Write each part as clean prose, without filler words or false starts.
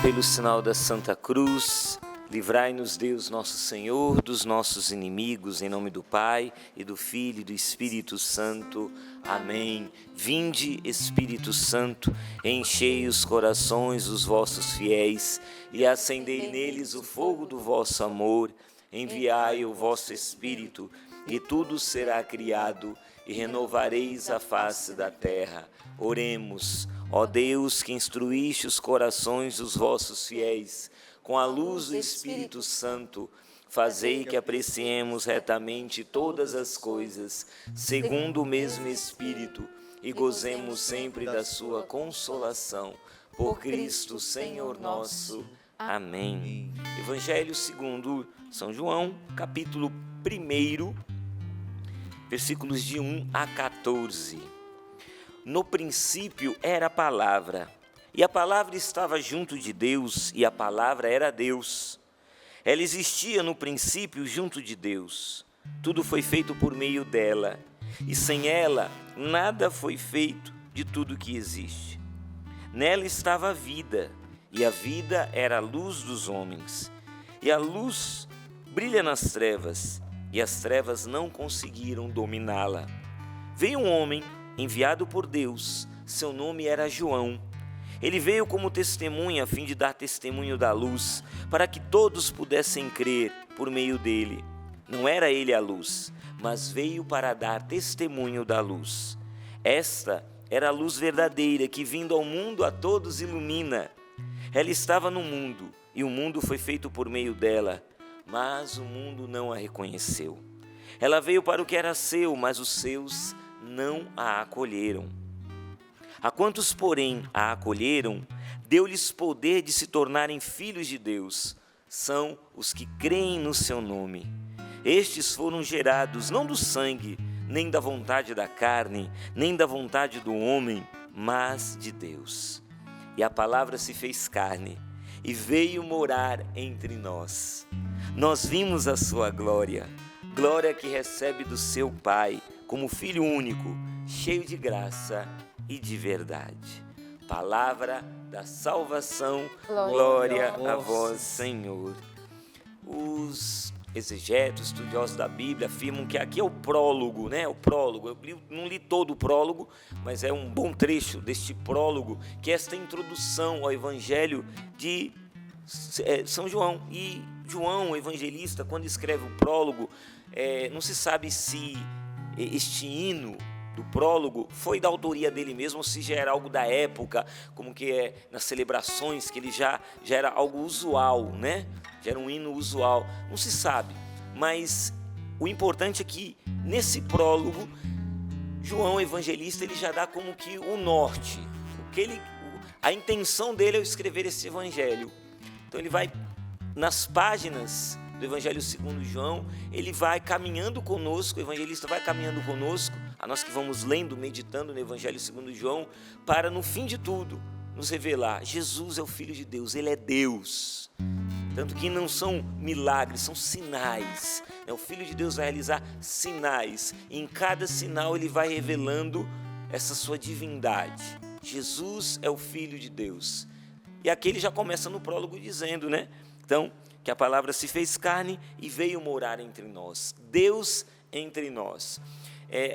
pelo sinal da Santa Cruz, livrai-nos Deus nosso Senhor dos nossos inimigos, em nome do Pai, e do Filho e do Espírito Santo. Amém. Vinde, Espírito Santo, enchei os corações dos vossos fiéis e acendei neles o fogo do vosso amor. Enviai o vosso Espírito, e tudo será criado, e renovareis a face da terra. Oremos. Ó Deus, que instruíste os corações dos vossos fiéis, com a luz do Espírito Santo, fazei que apreciemos retamente todas as coisas, segundo o mesmo Espírito, e gozemos sempre da sua consolação. Por Cristo, Senhor nosso. Amém. Evangelho segundo São João, capítulo 1, versículos de 1 a 14. No princípio era a palavra, e a palavra estava junto de Deus, e a palavra era Deus. Ela existia no princípio junto de Deus. Tudo foi feito por meio dela, e sem ela nada foi feito de tudo que existe. Nela estava a vida, e a vida era a luz dos homens. E a luz brilha nas trevas, e as trevas não conseguiram dominá-la. Veio um homem enviado por Deus, seu nome era João. Ele veio como testemunha a fim de dar testemunho da luz, para que todos pudessem crer por meio dele. Não era ele a luz, mas veio para dar testemunho da luz. Esta era a luz verdadeira que, vindo ao mundo, a todos ilumina. Ela estava no mundo, e o mundo foi feito por meio dela, mas o mundo não a reconheceu. Ela veio para o que era seu, mas os seus não a acolheram. A quantos, porém, a acolheram, deu-lhes poder de se tornarem filhos de Deus. São os que creem no seu nome. Estes foram gerados não do sangue, nem da vontade da carne, nem da vontade do homem, mas de Deus. E a palavra se fez carne e veio morar entre nós. Nós vimos a sua glória, glória que recebe do seu Pai, como Filho único, cheio de graça e de verdade. Palavra da salvação, glória a vós, Senhor. Os exegetos, estudiosos da Bíblia, afirmam que aqui é o prólogo, né? O prólogo. Eu não li todo o prólogo, mas é um bom trecho deste prólogo, que é esta introdução ao Evangelho de São João. E João, o evangelista, quando escreve o prólogo, não se sabe se este hino do prólogo foi da autoria dele mesmo, ou se já era algo da época, como que é nas celebrações, que ele já era algo usual, né? Já era um hino usual, não se sabe. Mas o importante é que nesse prólogo, João evangelista, ele já dá como que o norte, a intenção dele ao escrever esse evangelho. Então ele vai nas páginas do Evangelho segundo João, ele vai caminhando conosco, o evangelista vai caminhando conosco, a nós que vamos lendo, meditando no Evangelho segundo João, para no fim de tudo nos revelar, Jesus é o Filho de Deus, Ele é Deus. Tanto que não são milagres, são sinais. O Filho de Deus vai realizar sinais, e em cada sinal ele vai revelando essa sua divindade. Jesus é o Filho de Deus. E aqui ele já começa no prólogo dizendo, né? Então, que a palavra se fez carne e veio morar entre nós. Deus entre nós.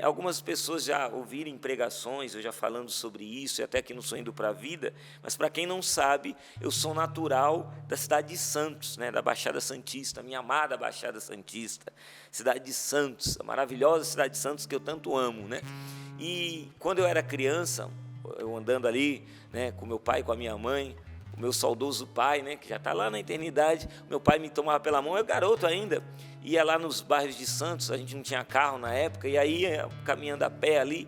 Algumas pessoas já ouviram pregações, eu já falando sobre isso, e até que não sou indo para a vida, mas para quem não sabe, eu sou natural da cidade de Santos, né, da Baixada Santista, minha amada Baixada Santista, cidade de Santos, a maravilhosa cidade de Santos que eu tanto amo, né? E quando eu era criança, eu andando ali, né, com meu pai e com a minha mãe, o meu saudoso pai, né, que já está lá na eternidade, meu pai me tomava pela mão, eu garoto ainda, ia lá nos bairros de Santos, a gente não tinha carro na época, e aí ia caminhando a pé ali,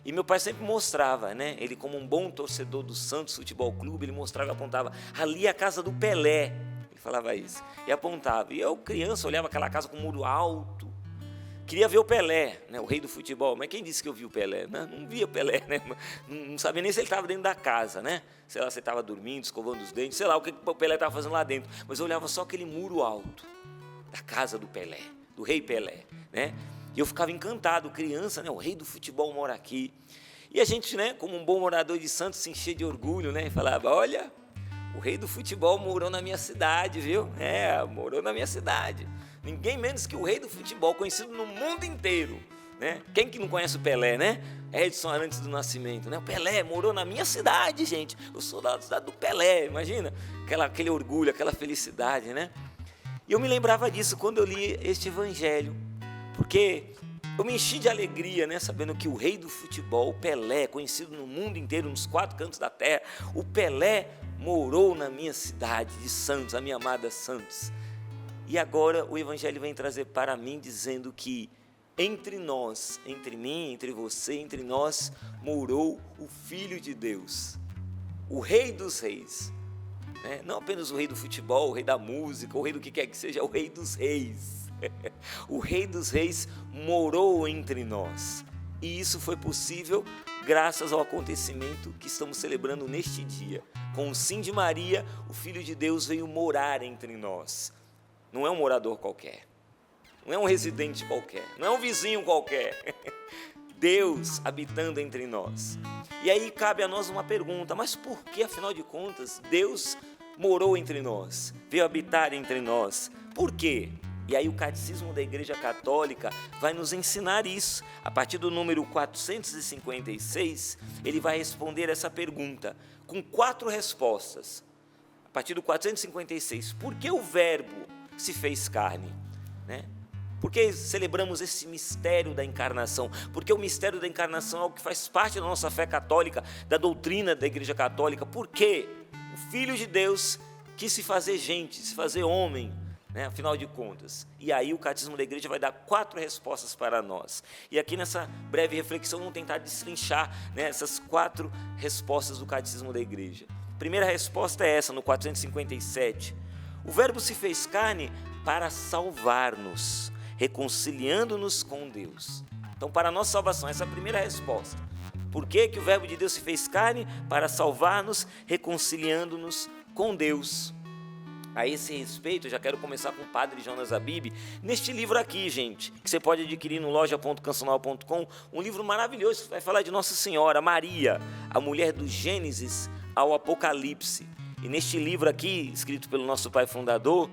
e meu pai sempre mostrava, né, ele como um bom torcedor do Santos Futebol Clube, ele mostrava, apontava, ali é a casa do Pelé, ele falava isso, e apontava, e eu criança olhava aquela casa com um muro alto, queria ver o Pelé, né, o rei do futebol, mas quem disse que eu vi o Pelé? Não via o Pelé, né? Não sabia nem se ele estava dentro da casa, né? Sei lá, se ele estava dormindo, escovando os dentes, sei lá o que o Pelé estava fazendo lá dentro, mas eu olhava só aquele muro alto da casa do Pelé, do rei Pelé, né? E eu ficava encantado, criança, né? O rei do futebol mora aqui. E a gente, né, como um bom morador de Santos, se enchia de orgulho, né? E falava, olha, O rei do futebol morou na minha cidade, viu? Morou na minha cidade. Ninguém menos que o rei do futebol, conhecido no mundo inteiro, né? Quem que não conhece o Pelé, né? Edson Arantes do Nascimento, né? O Pelé morou na minha cidade, gente. Eu sou da cidade do Pelé, imagina? Aquele orgulho, aquela felicidade, né? E eu me lembrava disso quando eu li este evangelho, porque eu me enchi de alegria, né? Sabendo que o rei do futebol, o Pelé, conhecido no mundo inteiro, nos 4 cantos da terra, o Pelé morou na minha cidade de Santos, a minha amada Santos. E agora o evangelho vem trazer para mim dizendo que entre nós, entre mim, entre você, entre nós, morou o Filho de Deus, o Rei dos Reis, né? Não apenas o rei do futebol, o rei da música, o rei do que quer que seja, o Rei dos Reis. O Rei dos Reis morou entre nós. E isso foi possível graças ao acontecimento que estamos celebrando neste dia. Com o sim de Maria, o Filho de Deus veio morar entre nós. Não é um morador qualquer, não é um residente qualquer, não é um vizinho qualquer. Deus habitando entre nós. E aí cabe a nós uma pergunta: mas por que, afinal de contas, Deus morou entre nós, veio habitar entre nós? Por quê? E aí o Catecismo da Igreja Católica vai nos ensinar isso. A partir do número 456, ele vai responder essa pergunta com 4 respostas. A partir do 456, por que o Verbo se fez carne? Né? Por que celebramos esse mistério da encarnação? Porque o mistério da encarnação é algo que faz parte da nossa fé católica, da doutrina da Igreja Católica. Por quê? O Filho de Deus quis se fazer gente, se fazer homem, né? Afinal de contas. E aí o Catecismo da Igreja vai dar 4 respostas para nós. E aqui nessa breve reflexão vamos tentar destrinchar, né, essas 4 respostas do Catecismo da Igreja. A primeira resposta é essa, no 457. O Verbo se fez carne para salvar-nos, reconciliando-nos com Deus. Então, para a nossa salvação, essa é a primeira resposta. Por que que o Verbo de Deus se fez carne? Para salvar-nos, reconciliando-nos com Deus. A esse respeito, eu já quero começar com o Padre Jonas Abib, neste livro aqui, gente, que você pode adquirir no loja.cancional.com, um livro maravilhoso que vai falar de Nossa Senhora, Maria, a mulher do Gênesis ao Apocalipse. E neste livro aqui, escrito pelo nosso pai fundador,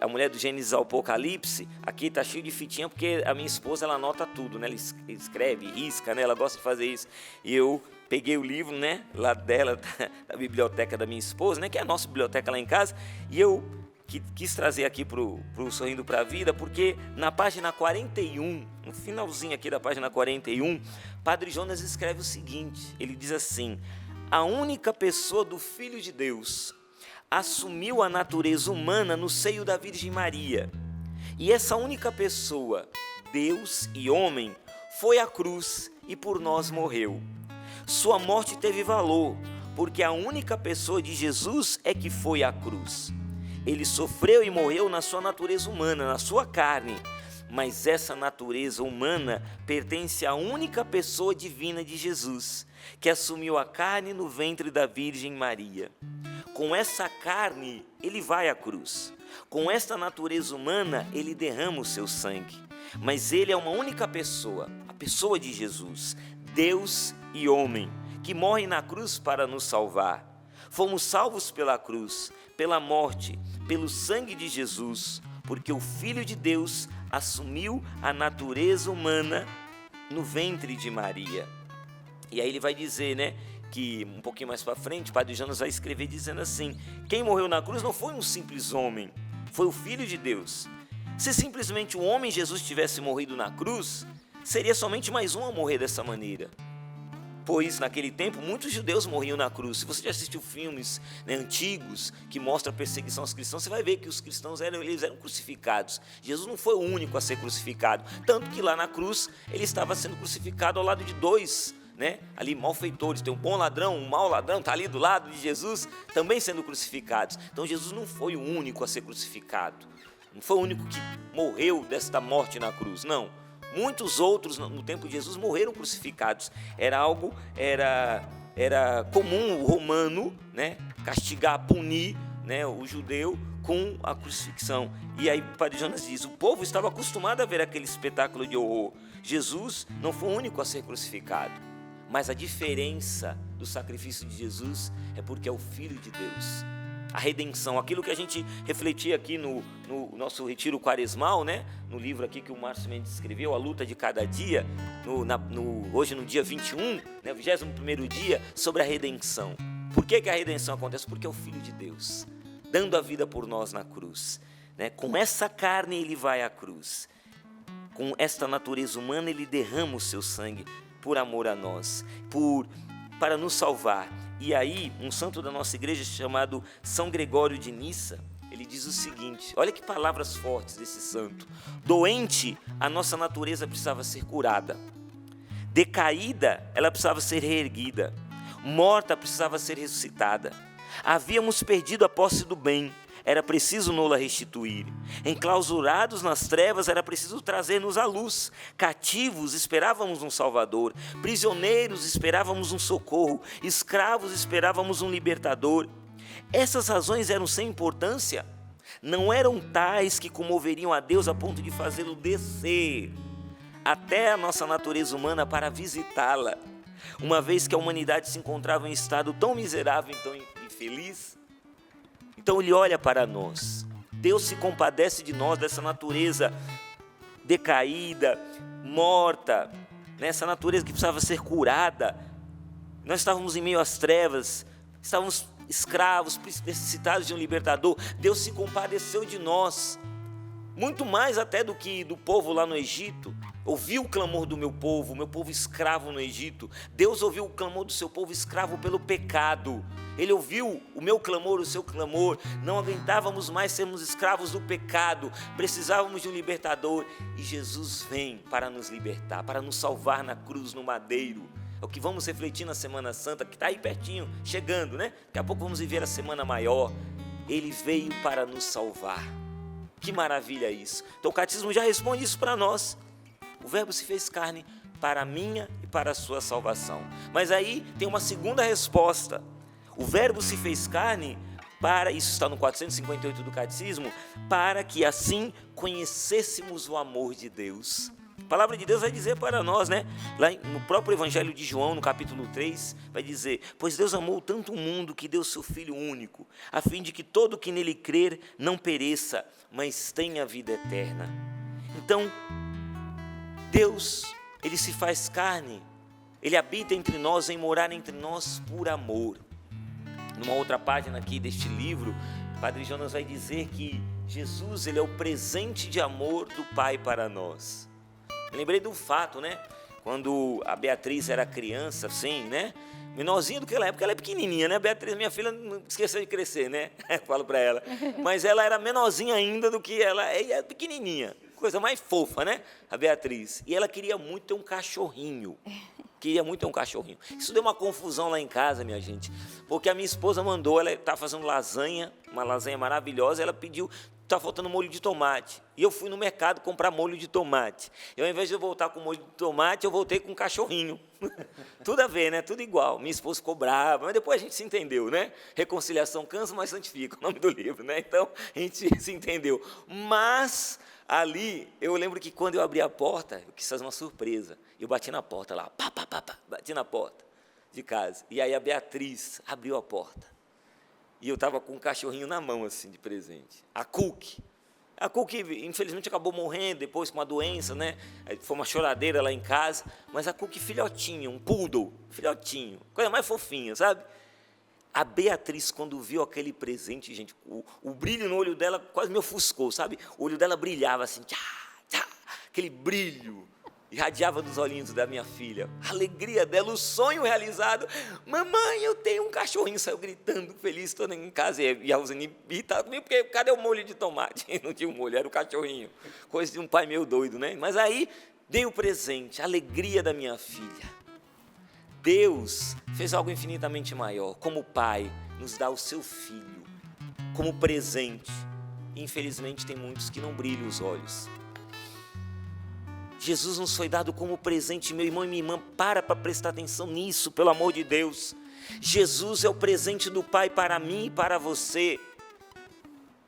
a mulher do Gênesis ao Apocalipse, aqui está cheio de fitinha, porque a minha esposa, ela anota tudo, né? Ela escreve, risca, né? Ela gosta de fazer isso. E eu peguei o livro, né, lá dela, da biblioteca da minha esposa, né, que é a nossa biblioteca lá em casa, e eu quis trazer aqui para o Sorrindo para a Vida, porque na página 41, no finalzinho aqui da página 41, Padre Jonas escreve o seguinte, ele diz assim: a única pessoa do Filho de Deus assumiu a natureza humana no seio da Virgem Maria, e essa única pessoa, Deus e homem, foi à cruz e por nós morreu. Sua morte teve valor, porque a única pessoa de Jesus é que foi à cruz. Ele sofreu e morreu na sua natureza humana, na sua carne, mas essa natureza humana pertence à única pessoa divina de Jesus, que assumiu a carne no ventre da Virgem Maria. Com essa carne, ele vai à cruz. Com esta natureza humana, ele derrama o seu sangue. Mas ele é uma única pessoa, a pessoa de Jesus, Deus e homem, que morre na cruz para nos salvar. Fomos salvos pela cruz, pela morte, pelo sangue de Jesus, porque o Filho de Deus assumiu a natureza humana no ventre de Maria. E aí ele vai dizer, né, que um pouquinho mais para frente, o Padre Jonas vai escrever dizendo assim: quem morreu na cruz não foi um simples homem, foi o Filho de Deus. Se simplesmente o homem Jesus tivesse morrido na cruz, seria somente mais um a morrer dessa maneira. Pois naquele tempo muitos judeus morriam na cruz. Se você já assistiu filmes, né, antigos que mostram a perseguição aos cristãos, você vai ver que os cristãos eram crucificados. Jesus não foi o único a ser crucificado, tanto que lá na cruz ele estava sendo crucificado ao lado de 2, né, ali malfeitores. Tem um bom ladrão, um mau ladrão, está ali do lado de Jesus, também sendo crucificados. Então Jesus não foi o único a ser crucificado, não foi o único que morreu desta morte na cruz, não. Muitos outros no tempo de Jesus morreram crucificados. Era comum o romano, né, castigar, punir, né, o judeu com a crucifixão. E aí o Padre Jonas diz: o povo estava acostumado a ver aquele espetáculo de horror. Jesus não foi o único a ser crucificado, mas a diferença do sacrifício de Jesus é porque é o Filho de Deus. A redenção, aquilo que a gente refletia aqui no nosso retiro quaresmal, né? No livro aqui que o Márcio Mendes escreveu, A Luta de Cada Dia, hoje no dia 21, né? 21º dia, sobre a redenção. Por que a redenção acontece? Porque é o Filho de Deus, dando a vida por nós na cruz, né? Com essa carne ele vai à cruz, com esta natureza humana ele derrama o seu sangue por amor a nós, para nos salvar. E aí, um santo da nossa igreja chamado São Gregório de Nissa, ele diz o seguinte, olha que palavras fortes desse santo: doente, a nossa natureza precisava ser curada, decaída, ela precisava ser reerguida, morta, precisava ser ressuscitada, havíamos perdido a posse do bem, era preciso nola restituir, enclausurados nas trevas, era preciso trazer-nos à luz, cativos, esperávamos um Salvador, prisioneiros, esperávamos um socorro, escravos, esperávamos um libertador. Essas razões eram sem importância? Não eram tais que comoveriam a Deus a ponto de fazê-lo descer até a nossa natureza humana para visitá-la, uma vez que a humanidade se encontrava em estado tão miserável e tão infeliz? Então ele olha para nós, Deus se compadece de nós, dessa natureza decaída, morta, nessa natureza que precisava ser curada. Nós estávamos em meio às trevas, estávamos escravos, necessitados de um libertador. Deus se compadeceu de nós, muito mais até do que do povo lá no Egito. Ouviu o clamor do meu povo escravo no Egito. Deus ouviu o clamor do seu povo escravo pelo pecado. Ele ouviu o meu clamor, o seu clamor. Não aguentávamos mais sermos escravos do pecado. Precisávamos de um libertador. E Jesus vem para nos libertar, para nos salvar na cruz, no madeiro. É o que vamos refletir na Semana Santa, que está aí pertinho, chegando, né? Daqui a pouco vamos viver a Semana Maior. Ele veio para nos salvar. Que maravilha isso. Então o catecismo já responde isso para nós. O Verbo se fez carne para a minha e para a sua salvação. Mas aí tem uma segunda resposta. O Verbo se fez carne para, isso está no 458 do Catecismo, para que assim conhecêssemos o amor de Deus. A palavra de Deus vai dizer para nós, né? Lá no próprio Evangelho de João, no capítulo 3, vai dizer: pois Deus amou tanto o mundo que deu seu Filho único, a fim de que todo que nele crer não pereça, mas tenha vida eterna. Então, Deus, ele se faz carne, ele habita entre nós, em morar entre nós por amor. Numa outra página aqui deste livro, o Padre Jonas vai dizer que Jesus, ele é o presente de amor do Pai para nós. Eu lembrei do fato, né? Quando a Beatriz era criança, assim, né? Menorzinha do que ela é, porque ela é pequenininha, né? Beatriz, minha filha, não esqueceu de crescer, né? Eu falo para ela. Mas ela era menorzinha ainda do que ela é pequenininha. Coisa mais fofa, né? A Beatriz. E ela queria muito ter um cachorrinho. Queria muito ter um cachorrinho. Isso deu uma confusão lá em casa, minha gente. Porque a minha esposa mandou, ela estava fazendo lasanha, uma lasanha maravilhosa, ela pediu, está faltando molho de tomate. E eu fui no mercado comprar molho de tomate. E ao invés de eu voltar com molho de tomate, eu voltei com um cachorrinho. Tudo a ver, né? Tudo igual. Minha esposa ficou brava, mas depois a gente se entendeu, né? Reconciliação cansa, mas santifica, o nome do livro, né? Então, a gente se entendeu. Mas ali, eu lembro que quando eu abri a porta, eu quis fazer uma surpresa. Eu bati na porta lá, bati na porta de casa. E aí a Beatriz abriu a porta. E eu estava com um cachorrinho na mão, assim, de presente. A Cookie. A Cookie, infelizmente, acabou morrendo depois com uma doença, né? Foi uma choradeira lá em casa. Mas a Cookie, filhotinho, um poodle, filhotinho. Coisa mais fofinha, sabe? A Beatriz, quando viu aquele presente, gente, o brilho no olho dela quase me ofuscou, sabe? O olho dela brilhava assim, aquele brilho irradiava dos olhinhos da minha filha. A alegria dela, o sonho realizado. Mamãe, eu tenho um cachorrinho. Saiu gritando, feliz, toda em casa. E a Rosane irritada comigo, porque cadê o molho de tomate? Não tinha um molho, era o cachorrinho. Coisa de um pai meio doido, né? Mas aí, dei o presente, a alegria da minha filha. Deus fez algo infinitamente maior. Como Pai, nos dá o seu Filho como presente. Infelizmente, tem muitos que não brilham os olhos. Jesus nos foi dado como presente, meu irmão e minha irmã, para prestar atenção nisso, pelo amor de Deus. Jesus é o presente do Pai para mim e para você.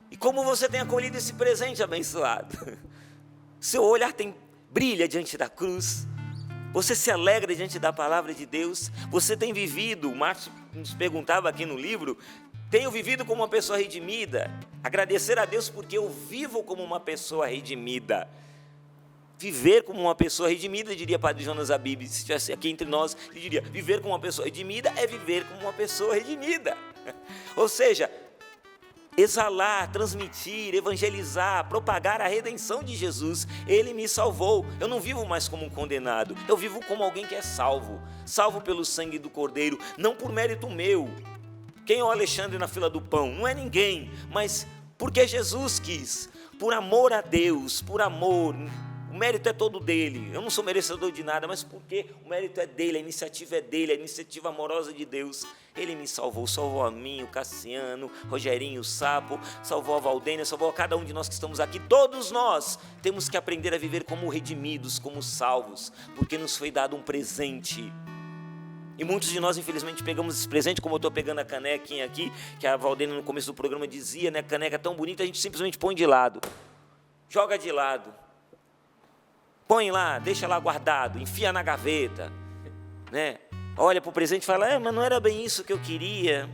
E como você tem acolhido esse presente abençoado? Seu olhar brilha diante da cruz. Você se alegra diante da palavra de Deus? Você tem vivido, o Márcio nos perguntava aqui no livro, tenho vivido como uma pessoa redimida? Agradecer a Deus porque eu vivo como uma pessoa redimida. Viver como uma pessoa redimida, diria Padre Jonas Abib, se estivesse aqui entre nós, ele diria, viver como uma pessoa redimida é viver como uma pessoa redimida. Ou seja, exalar, transmitir, evangelizar, propagar a redenção de Jesus. Ele me salvou. Eu não vivo mais como um condenado, eu vivo como alguém que é salvo. Salvo pelo sangue do Cordeiro, não por mérito meu. Quem é o Alexandre na fila do pão? Não é ninguém, mas porque Jesus quis, por amor a Deus, por amor. O mérito é todo dele, eu não sou merecedor de nada, mas porque o mérito é dele, a iniciativa é dele, a iniciativa amorosa de Deus. Ele me salvou, salvou a mim, o Cassiano, Rogerinho, o Sapo, salvou a Valdênia, salvou a cada um de nós que estamos aqui. Todos nós temos que aprender a viver como redimidos, como salvos, porque nos foi dado um presente. E muitos de nós, infelizmente, pegamos esse presente, como eu estou pegando a canequinha aqui, que a Valdênia no começo do programa dizia, né, caneca tão bonita, a gente simplesmente põe de lado, joga de lado. Põe lá, deixa lá guardado, enfia na gaveta, né? Olha para o presente e fala, mas não era bem isso que eu queria,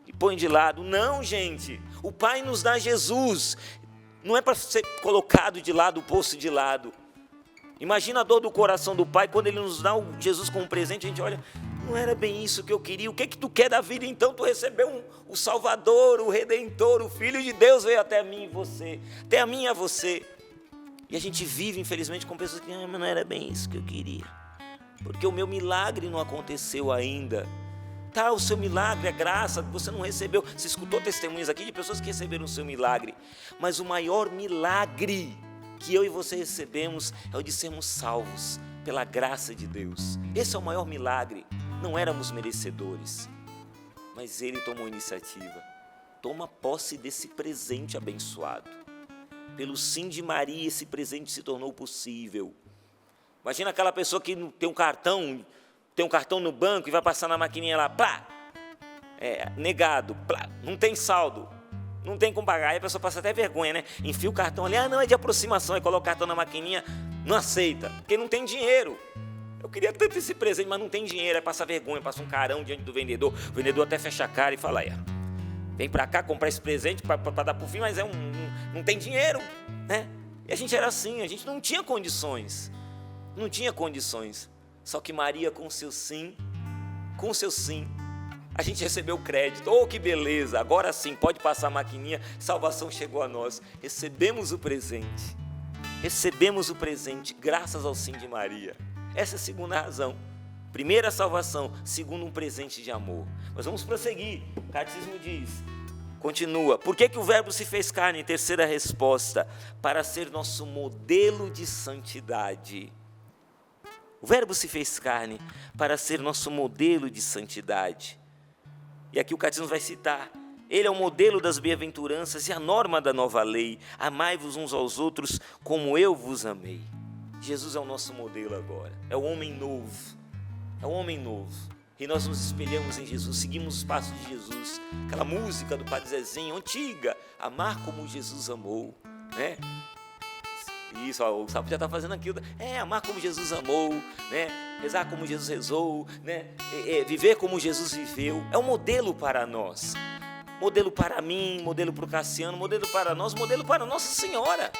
e põe de lado. Não, gente, o Pai nos dá Jesus, não é para ser colocado de lado, posto de lado. Imagina a dor do coração do Pai, quando Ele nos dá o Jesus como presente, a gente olha, não era bem isso que eu queria, o que tu quer da vida então? Tu recebeu o Salvador, o Redentor, o Filho de Deus veio até mim e você, até a mim e a você. E a gente vive, infelizmente, com pessoas que mas não era bem isso que eu queria. Porque o meu milagre não aconteceu ainda. Tá, o seu milagre é graça, você não recebeu. Você escutou testemunhos aqui de pessoas que receberam o seu milagre. Mas o maior milagre que eu e você recebemos é o de sermos salvos pela graça de Deus. Esse é o maior milagre. Não éramos merecedores, mas Ele tomou iniciativa. Toma posse desse presente abençoado. Pelo sim de Maria, esse presente se tornou possível. Imagina aquela pessoa que tem um cartão no banco e vai passar na maquininha lá, plá, negado, plá, não tem saldo, não tem como pagar. Aí a pessoa passa até vergonha, né? Enfia o cartão ali, não, é de aproximação, aí coloca o cartão na maquininha, não aceita, porque não tem dinheiro. Eu queria tanto esse presente, mas não tem dinheiro, aí passa vergonha, passa um carão diante do vendedor, o vendedor até fecha a cara e fala, vem para cá comprar esse presente para dar por fim, mas não tem dinheiro, né? E a gente era assim, a gente não tinha condições, só que Maria com seu sim, a gente recebeu o crédito. Oh, que beleza, agora sim, pode passar a maquininha, salvação chegou a nós, recebemos o presente, graças ao sim de Maria. Essa é a segunda razão. Primeira, a salvação. Segundo, um presente de amor. Mas vamos prosseguir. O catecismo diz, continua. Por que o verbo se fez carne? Terceira resposta. Para ser nosso modelo de santidade. O verbo se fez carne para ser nosso modelo de santidade. E aqui o catecismo vai citar. Ele é o modelo das bem-aventuranças e a norma da nova lei. Amai-vos uns aos outros como eu vos amei. Jesus é o nosso modelo agora. É o homem novo. E nós nos espelhamos em Jesus, seguimos os passos de Jesus. Aquela música do Padre Zezinho, antiga, amar como Jesus amou, né? Isso, o Sapo já está fazendo aquilo, amar como Jesus amou, né? Rezar como Jesus rezou, né? Viver como Jesus viveu, é um modelo para nós. Modelo para mim, modelo para o Cassiano, modelo para nós, modelo para Nossa Senhora.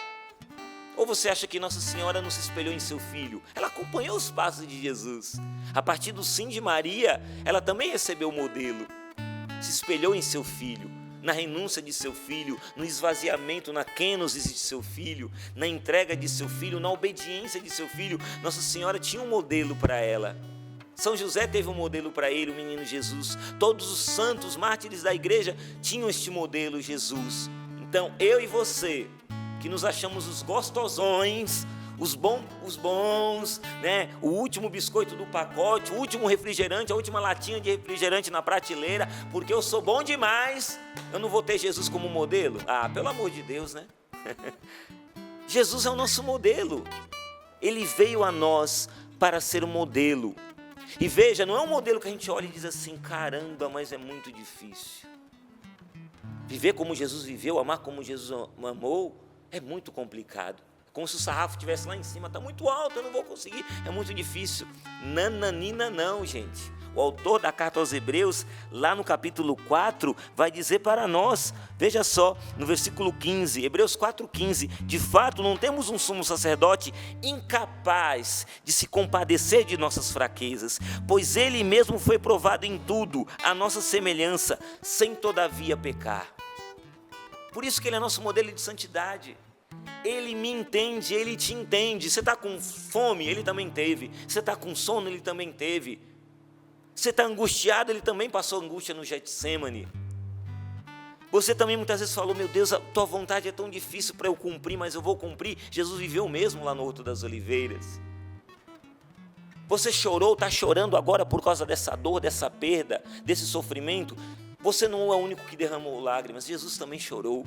Ou você acha que Nossa Senhora não se espelhou em seu filho? Ela acompanhou os passos de Jesus. A partir do sim de Maria, ela também recebeu o modelo. Se espelhou em seu filho, na renúncia de seu filho, no esvaziamento, na kênosis de seu filho, na entrega de seu filho, na obediência de seu filho. Nossa Senhora tinha um modelo para ela. São José teve um modelo para ele, o menino Jesus. Todos os santos mártires da igreja tinham este modelo, Jesus. Então, eu e você, que nos achamos os gostosões, os bons, né? O último biscoito do pacote, o último refrigerante, a última latinha de refrigerante na prateleira, porque eu sou bom demais, eu não vou ter Jesus como modelo? Pelo amor de Deus, né? Jesus é o nosso modelo. Ele veio a nós para ser um modelo. E veja, não é um modelo que a gente olha e diz assim, caramba, mas é muito difícil. Viver como Jesus viveu, amar como Jesus amou, é muito complicado. Como se o sarrafo estivesse lá em cima, está muito alto, eu não vou conseguir, é muito difícil. Nananina não, gente. O autor da carta aos Hebreus, lá no capítulo 4, vai dizer para nós, veja só, no versículo 15, Hebreus 4,15, de fato não temos um sumo sacerdote incapaz de se compadecer de nossas fraquezas, pois ele mesmo foi provado em tudo, à nossa semelhança, sem todavia pecar. Por isso que ele é nosso modelo de santidade. Ele me entende, ele te entende. Você está com fome, ele também teve. Você está com sono, ele também teve. Você está angustiado, ele também passou angústia no Getsêmani. Você também muitas vezes falou, meu Deus, a tua vontade é tão difícil para eu cumprir, mas eu vou cumprir. Jesus viveu mesmo lá no Horto das Oliveiras. Você chorou, está chorando agora por causa dessa dor, dessa perda, desse sofrimento. Você não é o único que derramou lágrimas, Jesus também chorou.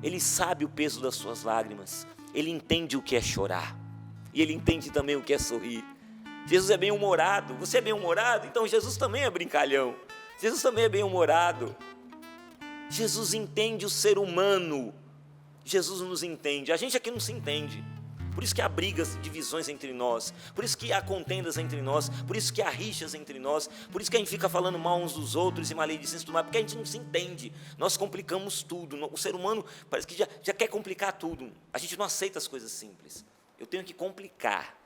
Ele sabe o peso das suas lágrimas, ele entende o que é chorar, e ele entende também o que é sorrir. Jesus é bem-humorado, você é bem-humorado? Então Jesus também é brincalhão, Jesus também é bem-humorado. Jesus entende o ser humano, Jesus nos entende, a gente aqui não se entende. Por isso que há brigas, divisões entre nós, por isso que há contendas entre nós, por isso que há rixas entre nós, por isso que a gente fica falando mal uns dos outros e maledicência e tudo mais, porque a gente não se entende, nós complicamos tudo, o ser humano parece que já quer complicar tudo, a gente não aceita as coisas simples. Eu tenho que complicar,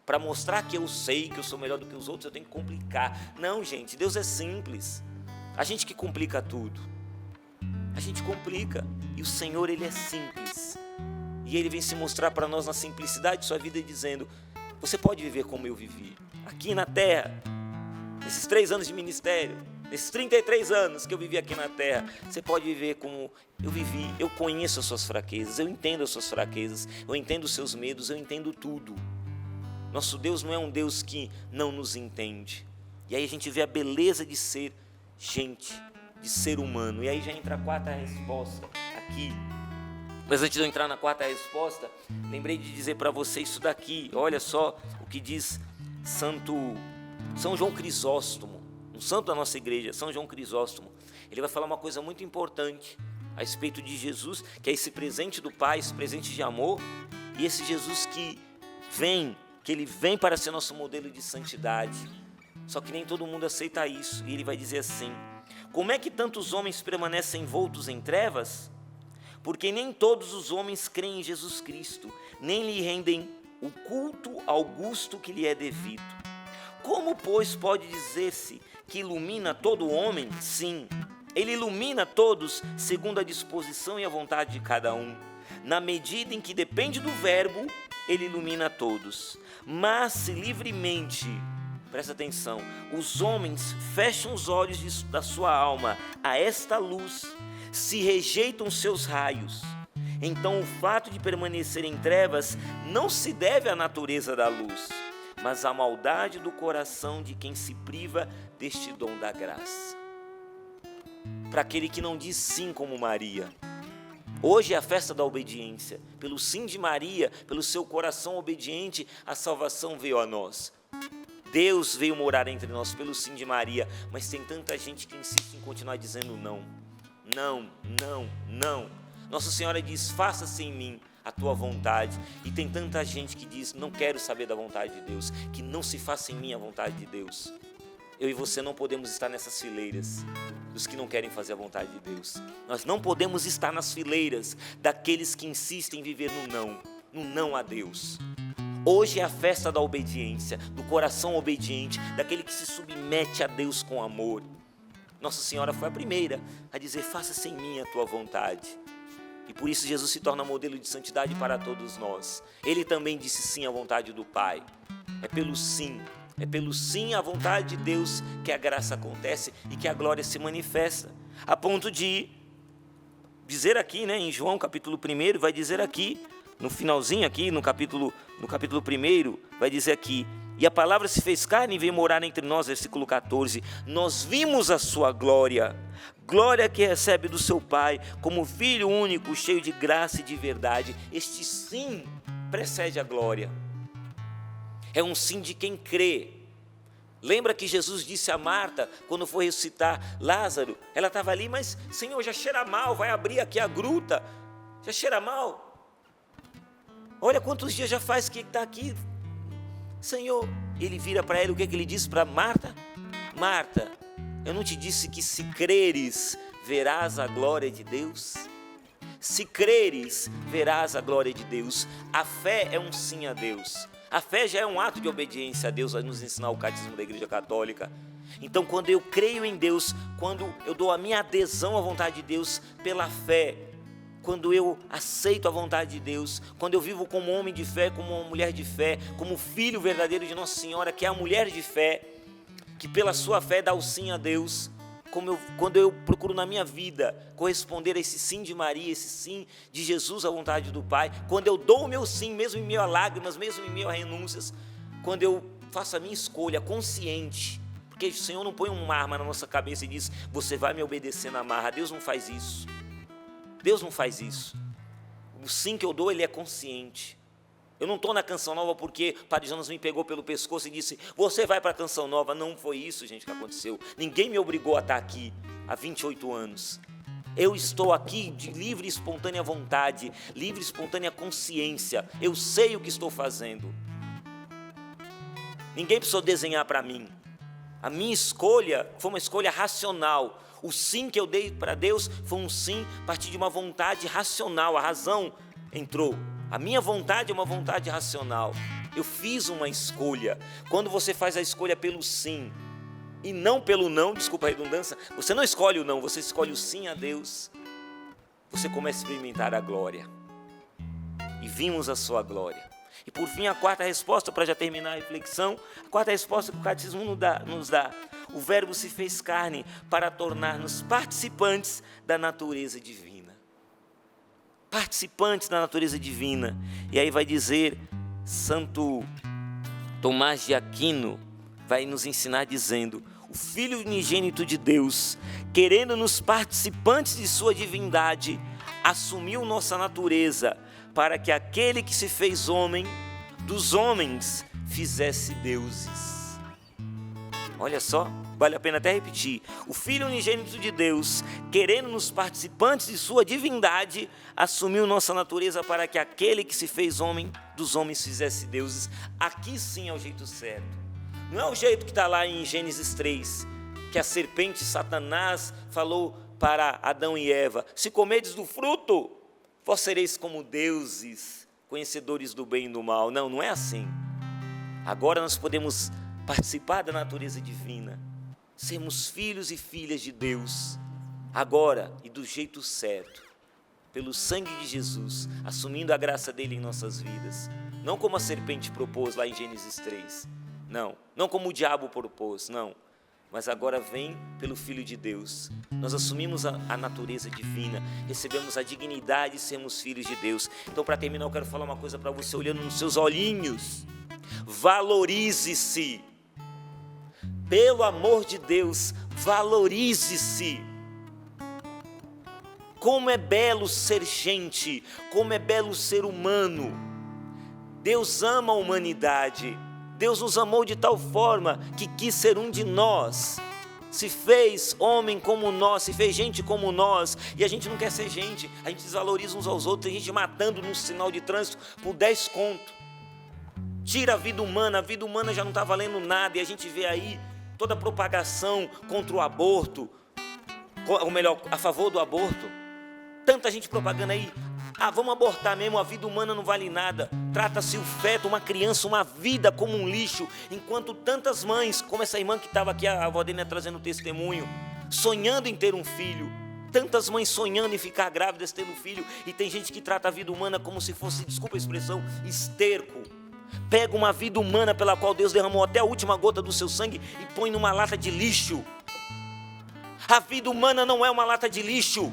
para mostrar que eu sei, que eu sou melhor do que os outros, eu tenho que complicar. Não, gente, Deus é simples, a gente que complica tudo, a gente complica, e o Senhor, Ele é simples. E Ele vem se mostrar para nós na simplicidade de sua vida, dizendo, você pode viver como eu vivi, aqui na terra, nesses 3 anos de ministério, nesses 33 anos que eu vivi aqui na terra, você pode viver como eu vivi, eu conheço as suas fraquezas, eu entendo as suas fraquezas, eu entendo os seus medos, eu entendo tudo. Nosso Deus não é um Deus que não nos entende. E aí a gente vê a beleza de ser gente, de ser humano, e aí já entra a 4ª resposta aqui. Mas antes de eu entrar na 4ª resposta, lembrei de dizer para você isso daqui. Olha só o que diz São João Crisóstomo, um santo da nossa igreja, São João Crisóstomo. Ele vai falar uma coisa muito importante a respeito de Jesus, que é esse presente do Pai, esse presente de amor, e esse Jesus que ele vem para ser nosso modelo de santidade. Só que nem todo mundo aceita isso, e ele vai dizer assim, como é que tantos homens permanecem envoltos em trevas? Porque nem todos os homens creem em Jesus Cristo, nem lhe rendem o culto augusto que lhe é devido. Como, pois, pode dizer-se que ilumina todo homem? Sim, ele ilumina todos segundo a disposição e a vontade de cada um. Na medida em que depende do verbo, ele ilumina todos. Mas se livremente, presta atenção, os homens fecham os olhos da sua alma a esta luz, se rejeitam seus raios, então o fato de permanecer em trevas não se deve à natureza da luz, mas à maldade do coração de quem se priva deste dom da graça. Para aquele que não diz sim como Maria. Hoje é a festa da obediência. Pelo sim de Maria, pelo seu coração obediente, a salvação veio a nós. Deus veio morar entre nós pelo sim de Maria, mas tem tanta gente que insiste em continuar dizendo não. Não, não, não. Nossa Senhora diz, faça-se em mim a tua vontade. E tem tanta gente que diz, não quero saber da vontade de Deus, que não se faça em mim a vontade de Deus. Eu e você não podemos estar nessas fileiras dos que não querem fazer a vontade de Deus. Nós não podemos estar nas fileiras daqueles que insistem em viver no não a Deus. Hoje é a festa da obediência, do coração obediente, daquele que se submete a Deus com amor. Nossa Senhora foi a primeira a dizer, faça-se em mim a tua vontade. E por isso Jesus se torna modelo de santidade para todos nós. Ele também disse sim à vontade do Pai. É pelo sim à vontade de Deus que a graça acontece e que a glória se manifesta. A ponto de dizer aqui, em João capítulo 1, vai dizer aqui, no finalzinho aqui, no capítulo 1, vai dizer aqui, e a palavra se fez carne e veio morar entre nós, versículo 14, nós vimos a sua glória, glória que recebe do seu Pai, como Filho único, cheio de graça e de verdade. Este sim precede a glória, é um sim de quem crê. Lembra que Jesus disse a Marta, quando foi ressuscitar Lázaro, ela estava ali, mas Senhor, já cheira mal, vai abrir aqui a gruta, já cheira mal. Olha quantos dias já faz que está aqui, Senhor. Ele vira para ela, o que ele disse para Marta? Marta, eu não te disse que se creres, verás a glória de Deus? Se creres, verás a glória de Deus. A fé é um sim a Deus. A fé já é um ato de obediência a Deus, vai nos ensinar o catecismo da Igreja Católica. Então, quando eu creio em Deus, quando eu dou a minha adesão à vontade de Deus pela fé, quando eu aceito a vontade de Deus, quando eu vivo como homem de fé, como uma mulher de fé, como filho verdadeiro de Nossa Senhora, que é a mulher de fé, que pela sua fé dá o sim a Deus, quando eu procuro na minha vida corresponder a esse sim de Maria, esse sim de Jesus à vontade do Pai, quando eu dou o meu sim, mesmo em meio a lágrimas, mesmo em meio a renúncias, quando eu faço a minha escolha consciente, porque o Senhor não põe uma arma na nossa cabeça e diz, você vai me obedecer na marra. Deus não faz isso. Deus não faz isso. O sim que eu dou, ele é consciente. Eu não estou na Canção Nova porque o Padre Jonas me pegou pelo pescoço e disse, você vai para a Canção Nova. Não foi isso, gente, que aconteceu. Ninguém me obrigou a estar aqui há 28 anos. Eu estou aqui de livre e espontânea vontade, livre e espontânea consciência. Eu sei o que estou fazendo. Ninguém precisou desenhar para mim. A minha escolha foi uma escolha racional. O sim que eu dei para Deus foi um sim a partir de uma vontade racional. A razão entrou. A minha vontade é uma vontade racional. Eu fiz uma escolha. Quando você faz a escolha pelo sim e não pelo não, desculpa a redundância, você não escolhe o não, você escolhe o sim a Deus. Você começa a experimentar a glória. E vimos a sua glória. E por fim, a quarta resposta, para já terminar a reflexão, a quarta resposta que o catecismo nos dá. O verbo se fez carne para tornar-nos participantes da natureza divina. Participantes da natureza divina. E aí vai dizer, Santo Tomás de Aquino, vai nos ensinar dizendo, o Filho unigênito de Deus, querendo-nos participantes de sua divindade, assumiu nossa natureza, para que aquele que se fez homem, dos homens, fizesse deuses. Olha só, vale a pena até repetir. O Filho unigênito de Deus, querendo-nos participantes de sua divindade, assumiu nossa natureza para que aquele que se fez homem, dos homens, fizesse deuses. Aqui sim é o jeito certo. Não é o jeito que está lá em Gênesis 3, que a serpente Satanás falou para Adão e Eva, se comerdes do fruto, vós sereis como deuses, conhecedores do bem e do mal. Não, não é assim. Agora nós podemos participar da natureza divina, sermos filhos e filhas de Deus, agora e do jeito certo, pelo sangue de Jesus, assumindo a graça dele em nossas vidas. Não como a serpente propôs lá em Gênesis 3, não como o diabo propôs, não. Mas agora vem pelo Filho de Deus. Nós assumimos a natureza divina, recebemos a dignidade de sermos filhos de Deus. Então, para terminar, eu quero falar uma coisa para você, olhando nos seus olhinhos. Valorize-se. Pelo amor de Deus, valorize-se. Como é belo ser gente, como é belo ser humano. Deus ama a humanidade. Deus nos amou de tal forma que quis ser um de nós, se fez homem como nós, se fez gente como nós, e a gente não quer ser gente, a gente desvaloriza uns aos outros, tem gente matando num sinal de trânsito por 10 conto, tira a vida humana já não está valendo nada, e a gente vê aí toda a propagação contra o aborto, ou melhor, a favor do aborto, tanta gente propagando aí, vamos abortar mesmo, a vida humana não vale nada. Trata-se o feto, uma criança, uma vida como um lixo. Enquanto tantas mães, como essa irmã que estava aqui, a avó dele trazendo testemunho, sonhando em ter um filho. Tantas mães sonhando em ficar grávidas, tendo um filho. E tem gente que trata a vida humana como se fosse, desculpa a expressão, esterco. Pega uma vida humana pela qual Deus derramou até a última gota do seu sangue e põe numa lata de lixo. A vida humana não é uma lata de lixo.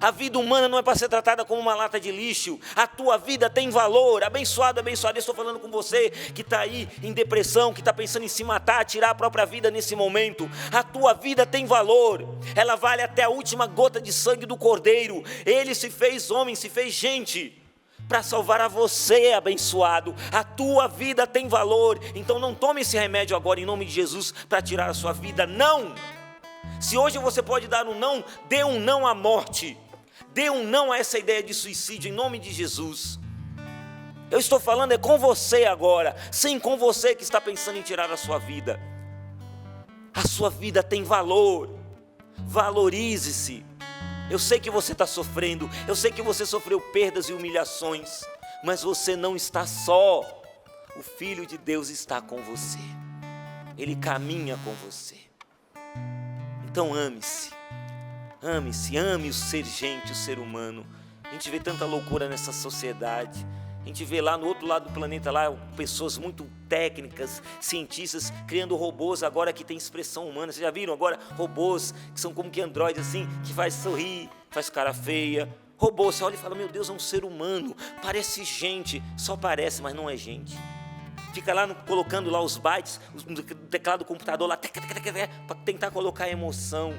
A vida humana não é para ser tratada como uma lata de lixo. A tua vida tem valor. Abençoado, abençoado. Eu estou falando com você que está aí em depressão, que está pensando em se matar, tirar a própria vida nesse momento. A tua vida tem valor. Ela vale até a última gota de sangue do Cordeiro. Ele se fez homem, se fez gente para salvar a você, abençoado. A tua vida tem valor. Então não tome esse remédio agora em nome de Jesus para tirar a sua vida. Não! Se hoje você pode dar um não, dê um não à morte. Dê um não a essa ideia de suicídio em nome de Jesus. Eu estou falando é com você agora, sim, com você que está pensando em tirar a sua vida. A sua vida tem valor, valorize-se. Eu sei que você está sofrendo, eu sei que você sofreu perdas e humilhações, mas você não está só. O Filho de Deus está com você, Ele caminha com você. Então ame-se, ame o ser gente, o ser humano. A gente vê tanta loucura nessa sociedade. A gente vê lá no outro lado do planeta, lá, pessoas muito técnicas, cientistas, criando robôs agora que tem expressão humana. Vocês já viram agora robôs que são como que androides assim, que faz sorrir, faz cara feia. Robô, você olha e fala, meu Deus, é um ser humano, parece gente, só parece, mas não é gente. Fica lá colocando lá os bytes, no teclado do computador lá, para tentar colocar emoção.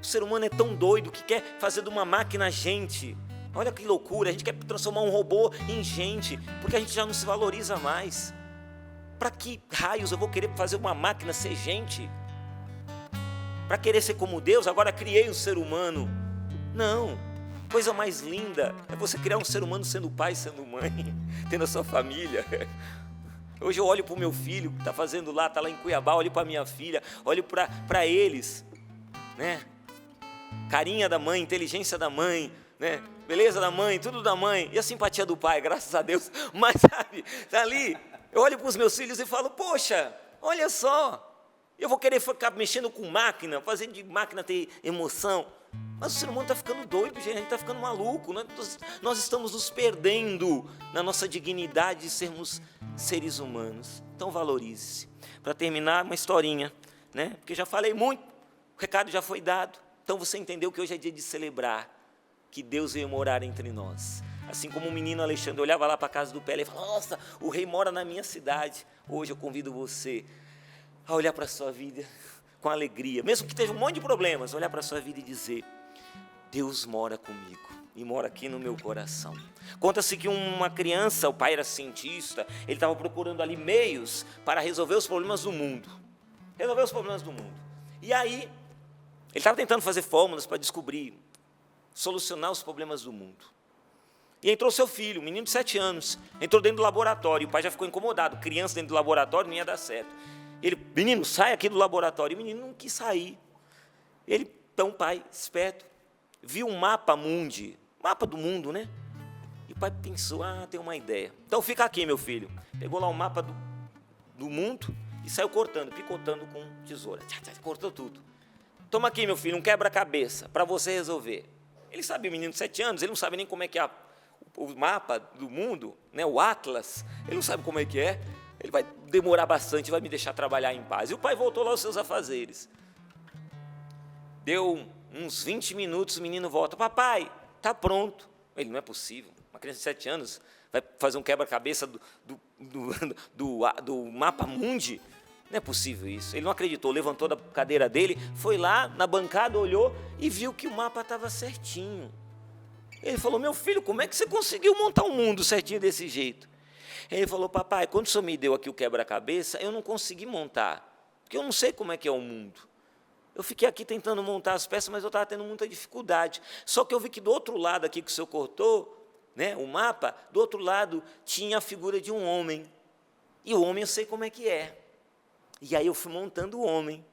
O ser humano é tão doido que quer fazer de uma máquina gente. Olha que loucura, a gente quer transformar um robô em gente, porque a gente já não se valoriza mais. Para que raios eu vou querer fazer uma máquina ser gente? Para querer ser como Deus, agora criei um ser humano. Não, coisa mais linda é você criar um ser humano sendo pai, sendo mãe, tendo a sua família. Hoje eu olho para o meu filho, que está fazendo lá, está lá em Cuiabá, olho para a minha filha, olho para eles, né? Carinha da mãe, inteligência da mãe, né? Beleza da mãe, tudo da mãe, e a simpatia do pai, graças a Deus. Mas sabe, tá ali, eu olho para os meus filhos e falo, poxa, olha só, eu vou querer ficar mexendo com máquina, fazendo de máquina ter emoção. Mas o ser humano está ficando doido, gente, a gente está ficando maluco, nós estamos nos perdendo na nossa dignidade de sermos seres humanos. Então valorize-se. Para terminar, uma historinha, né? Porque já falei muito, o recado já foi dado. Então você entendeu que hoje é dia de celebrar que Deus veio morar entre nós. Assim como o menino Alexandre olhava lá para a casa do Pelé e falava, nossa, o rei mora na minha cidade. Hoje eu convido você a olhar para a sua vida com alegria, mesmo que esteja um monte de problemas, olhar para a sua vida e dizer, Deus mora comigo e mora aqui no meu coração. Conta-se que uma criança, o pai era cientista, ele estava procurando ali meios para resolver os problemas do mundo. E aí, ele estava tentando fazer fórmulas para descobrir, solucionar os problemas do mundo. E entrou seu filho, um menino de 7 anos, entrou dentro do laboratório, o pai já ficou incomodado, criança dentro do laboratório não ia dar certo. Ele, menino, sai aqui do laboratório, e o menino não quis sair. Ele, então o pai, esperto, viu um mapa mundi, mapa do mundo, né? E o pai pensou, tem uma ideia. Então fica aqui, meu filho. Pegou lá um mapa do mundo e saiu cortando, picotando com tesoura. Cortou tudo. Toma aqui, meu filho, um quebra-cabeça para você resolver. Ele sabe, o menino de 7 anos, ele não sabe nem como é que é o mapa do mundo, né, o Atlas, ele não sabe como é que é. Ele vai demorar bastante, vai me deixar trabalhar em paz. E o pai voltou lá aos seus afazeres. Deu uns 20 minutos, o menino volta. Papai, está pronto. Ele, não é possível. Uma criança de 7 anos vai fazer um quebra-cabeça do mapa mundi? Não é possível isso. Ele não acreditou, levantou da cadeira dele, foi lá na bancada, olhou e viu que o mapa estava certinho. Ele falou, meu filho, como é que você conseguiu montar um mundo certinho desse jeito? Ele falou, papai, quando o senhor me deu aqui o quebra-cabeça, eu não consegui montar, porque eu não sei como é que é o mundo. Eu fiquei aqui tentando montar as peças, mas eu estava tendo muita dificuldade. Só que eu vi que do outro lado aqui que o senhor cortou, né, o mapa, do outro lado tinha a figura de um homem. E o homem eu sei como é que é. E aí eu fui montando o homem,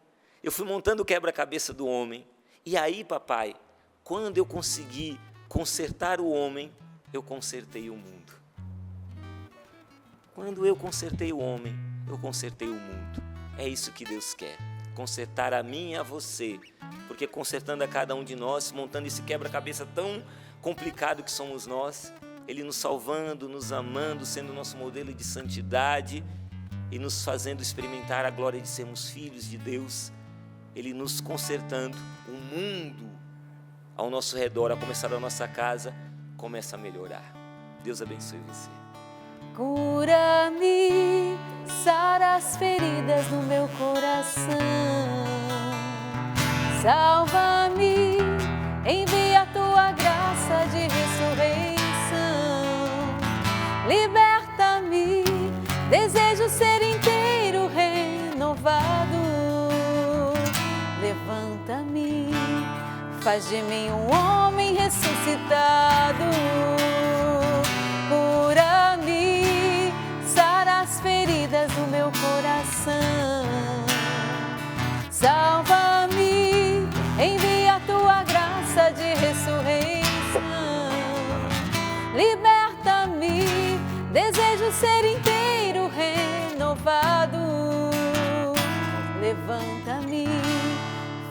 eu fui montando o quebra-cabeça do homem. E aí, papai, quando eu consegui consertar o homem, eu consertei o mundo. Quando eu consertei o homem, eu consertei o mundo. É isso que Deus quer, consertar a mim e a você. Porque consertando a cada um de nós, montando esse quebra-cabeça tão complicado que somos nós, Ele nos salvando, nos amando, sendo nosso modelo de santidade, e nos fazendo experimentar a glória de sermos filhos de Deus, Ele nos consertando, o mundo ao nosso redor, a começar da nossa casa, começa a melhorar. Deus abençoe você. Cura-me, sara as feridas no meu coração, salva-me, envia a tua graça de ressurreição, liberta-me, desejo ser inteiro renovado. Levanta-me, faz de mim um homem ressuscitado. Cura-me, levanta-me,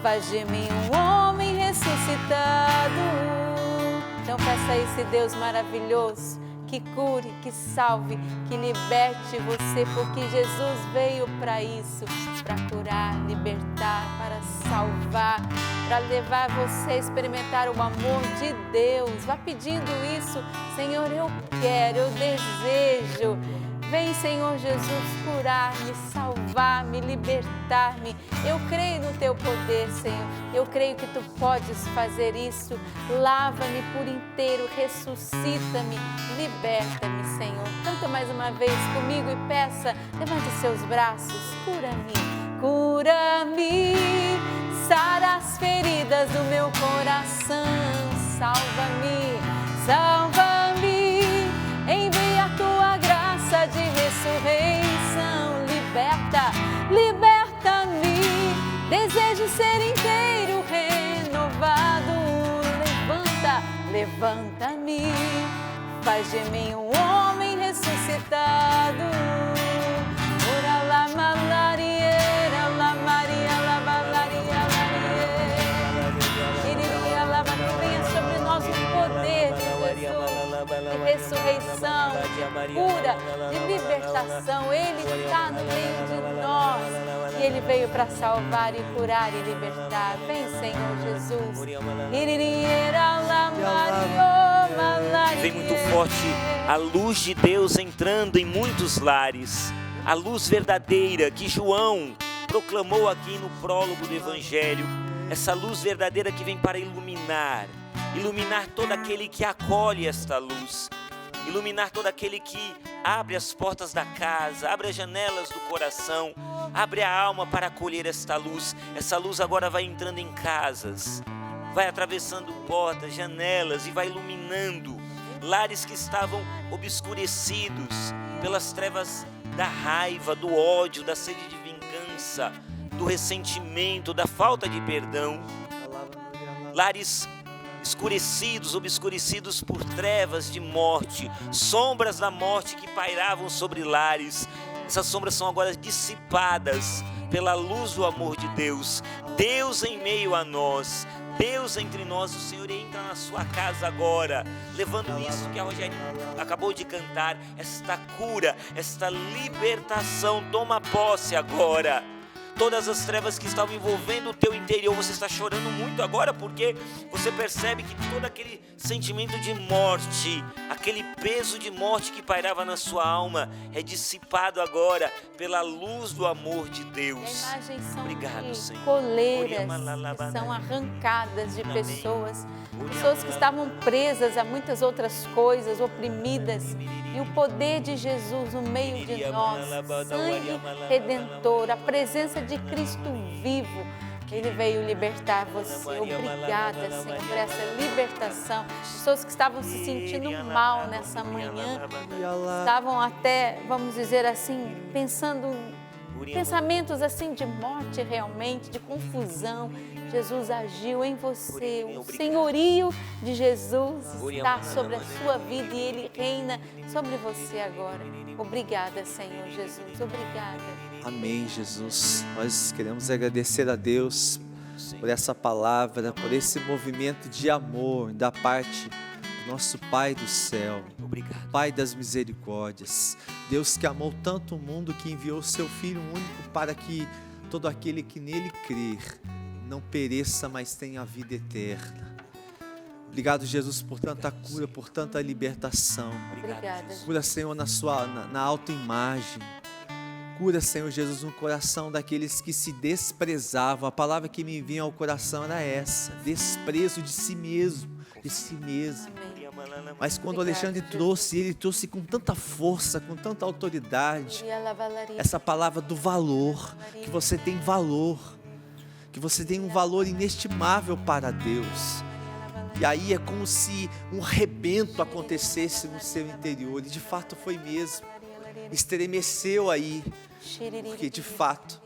faz de mim um homem ressuscitado. Então peça a esse Deus maravilhoso que cure, que salve, que liberte você, porque Jesus veio para isso, para curar, libertar, para salvar, para levar você a experimentar o amor de Deus. Vá pedindo isso: Senhor, eu quero, eu desejo. Vem, Senhor Jesus, curar-me, salvar-me, libertar-me. Eu creio no Teu poder, Senhor. Eu creio que Tu podes fazer isso. Lava-me por inteiro, ressuscita-me, liberta-me, Senhor. Canta mais uma vez comigo e peça, levante seus braços, cura-me, cura-me, sara as feridas do meu coração, salva-me, salva-me, envia a Tua graça de ressurreição, liberta, liberta-me, desejo ser inteiro, renovado, levanta, levanta-me, faz de mim um homem ressuscitado. Ora lá, malariera, lá Maria, lá valaria, iria lá, que venha sobre nós o poder de Jesus, de ressurreição, de cura, de libertação. Ele está no meio de nós e Ele veio para salvar e curar e libertar. Vem, Senhor Jesus. Vem muito forte a luz de Deus entrando em muitos lares, a luz verdadeira que João proclamou aqui no prólogo do Evangelho, essa luz verdadeira que vem para iluminar todo aquele que acolhe esta luz, iluminar todo aquele que abre as portas da casa, abre as janelas do coração, abre a alma para acolher esta luz. Essa luz agora vai entrando em casas, vai atravessando portas, janelas e vai iluminando lares que estavam obscurecidos pelas trevas da raiva, do ódio, da sede de vingança, do ressentimento, da falta de perdão. Lares escurecidos, obscurecidos por trevas de morte, sombras da morte que pairavam sobre lares. Essas sombras são agora dissipadas pela luz do amor de Deus. Deus em meio a nós, Deus entre nós. O Senhor entra na sua casa agora, levando isso que a Rogério acabou de cantar, esta cura, esta libertação. Toma posse agora. Todas as trevas que estavam envolvendo o teu interior, você está chorando muito agora porque você percebe que todo aquele sentimento de morte, aquele peso de morte que pairava na sua alma é dissipado agora pela luz do amor de Deus. A imagem são Obrigado, de Senhor. coleiras que são arrancadas de pessoas que estavam presas a muitas outras coisas, oprimidas. E o poder de Jesus no meio de nós, sangue redentor, a presença de Cristo vivo, Ele veio libertar você. Obrigada, Senhor, por essa libertação. Pessoas que estavam se sentindo mal nessa manhã, estavam até, vamos dizer assim, pensamentos assim de morte realmente, de confusão. Jesus agiu em você, o senhorio de Jesus está sobre a sua vida e Ele reina sobre você agora. Obrigada, Senhor Jesus, obrigada. Amém, Jesus. Nós queremos agradecer a Deus por essa palavra, por esse movimento de amor da parte do nosso Pai do céu. Obrigado. Pai das misericórdias, Deus que amou tanto o mundo que enviou o seu Filho único para que todo aquele que nele crer não pereça, mas tenha a vida eterna. Obrigado, Jesus, por tanta cura, por tanta libertação. Obrigada. Cura, Senhor, na autoimagem. Cura, Senhor Jesus, no coração daqueles que se desprezavam. A palavra que me vinha ao coração era essa: desprezo de si mesmo, de si mesmo. Amém. Mas quando o Alexandre trouxe, ele trouxe com tanta força, com tanta autoridade, essa palavra do valor, que você tem valor, que você tem um valor inestimável para Deus. E aí é como se um rebento acontecesse no seu interior, e de fato foi mesmo. Estremeceu aí, porque de fato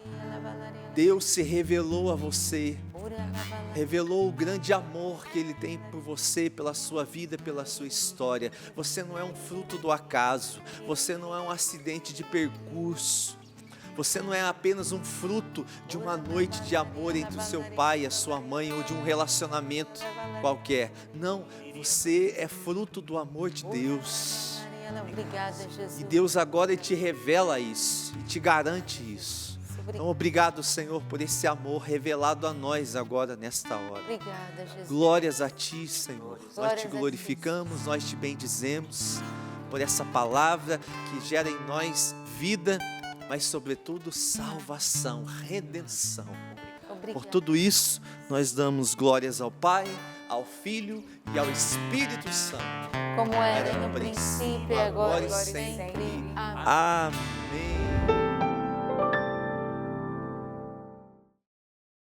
Deus se revelou a você, revelou o grande amor que Ele tem por você, pela sua vida, pela sua história. Você não é um fruto do acaso, você não é um acidente de percurso, Você não é apenas um fruto de uma noite de amor entre o seu pai e a sua mãe ou de um relacionamento qualquer. Não, você é fruto do amor de Deus. Obrigada, Jesus. E Deus agora te revela isso e te garante isso. Então, obrigado, Senhor, por esse amor revelado a nós agora, nesta hora. Obrigada, Jesus. Glórias a Ti, Senhor. Nós Glórias te a Ti. glorificamos, nós te bendizemos por essa palavra que gera em nós vida, mas sobretudo salvação, redenção. Obrigada. Por tudo isso, nós damos glórias ao Pai, ao Filho e ao Espírito Santo. Como era no princípio e agora e sempre. Amém. Amém.